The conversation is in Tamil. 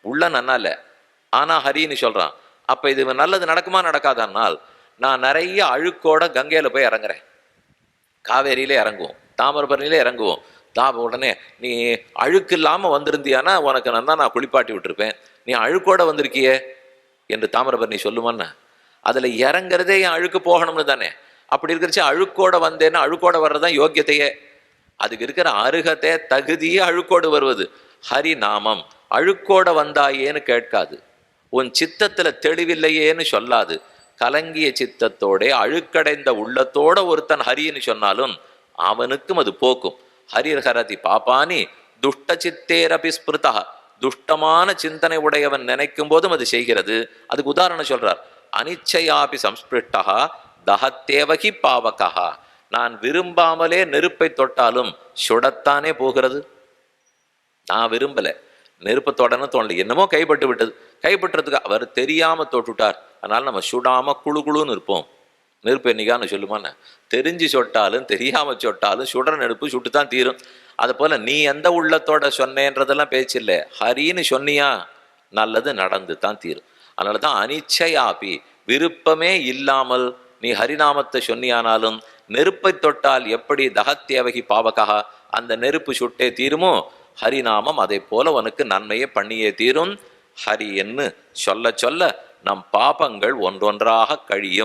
உள்ள நன்னா இல்லை, ஆனால் ஹரின்னு சொல்கிறான். அப்போ இது நல்லது நடக்குமா நடக்காதனால், நான் நிறைய அழுக்கோட கங்கையில் போய் இறங்குறேன், காவேரியிலே இறங்குவோம், தாமிரபரணியிலே இறங்குவோம். உடனே நீ அழுக்கு இல்லாமல் வந்திருந்தியானா உனக்கு நான் குளிப்பாட்டி விட்டுருப்பேன், நீ அழுக்கோட வந்திருக்கியே என்று தாமிரபரணி சொல்லுமான்னா, அதில் இறங்குறதே என் அழுக்கு போகணும்னு தானே. அப்படி இருக்கிறச்சு அழுக்கோட வந்தேன்னா அழுக்கோட வர்றதுதான் யோக்கியத்தையே. அதுக்கு இருக்கிற அருகத்தை தகுதியே அழுக்கோடு வருவது. ஹரி நாமம் அழுக்கோட வந்தாயேன்னு கேட்காது, உன் சித்தத்துல தெளிவில்லையேன்னு சொல்லாது. கலங்கிய சித்தத்தோட அழுக்கடைந்த உள்ளத்தோட ஒருத்தன் ஹரின்னு சொன்னாலும் அவனுக்கும் அது போக்கும். ஹரிஹரதி பாப்பானி துஷ்ட சித்தேரபி ஸ்மிருதா, துஷ்டமான சிந்தனை உடையவன் நினைக்கும் போதும் அது செய்கிறது. அதுக்கு உதாரணம் சொல்றார், அனிச்சையாபி சம்ஸ்பிருஷ்டா தஹத்தேவகி பாவகா, நான் விரும்பாமலே நெருப்பை தொட்டாலும் சுடத்தானே போகிறது. நான் விரும்பல, நெருப்பை தொடன்னு தோணல, என்னமோ கைப்பட்டு விட்டது, கைப்பற்றுறதுக்கு அவர் தெரியாம தொட்டுட்டார், அதனால நம்ம சுடாம குழு குழுன்னு இருப்போம். நெருப்பு என்னைக்கான்னு சொல்லுமான்னு, தெரிஞ்சு சொட்டாலும் தெரியாம சொட்டாலும் சுடுற நெருப்பு சுட்டுத்தான் தீரும். அது போல நீ எந்த உள்ளத்தோட சொன்னேன்றதெல்லாம் பேச்சு இல்லை, ஹரின்னு சொன்னியா நல்லது நடந்து தான் தீரும். அதனால தான் அனிச்சையாபி, விருப்பமே இல்லாமல் நீ ஹரிநாமத்தை சொன்னியானாலும் நெருப்பை தொட்டால் எப்படி தகத்தேவகி பாவகா, அந்த நெருப்பு சுட்டே தீருமோ, ஹரிநாமம் அதை போல உனக்கு நன்மையை பண்ணியே தீரும். ஹரி என்று சொல்ல சொல்ல நம் பாபங்கள் ஒன்றொன்றாக கழியும்.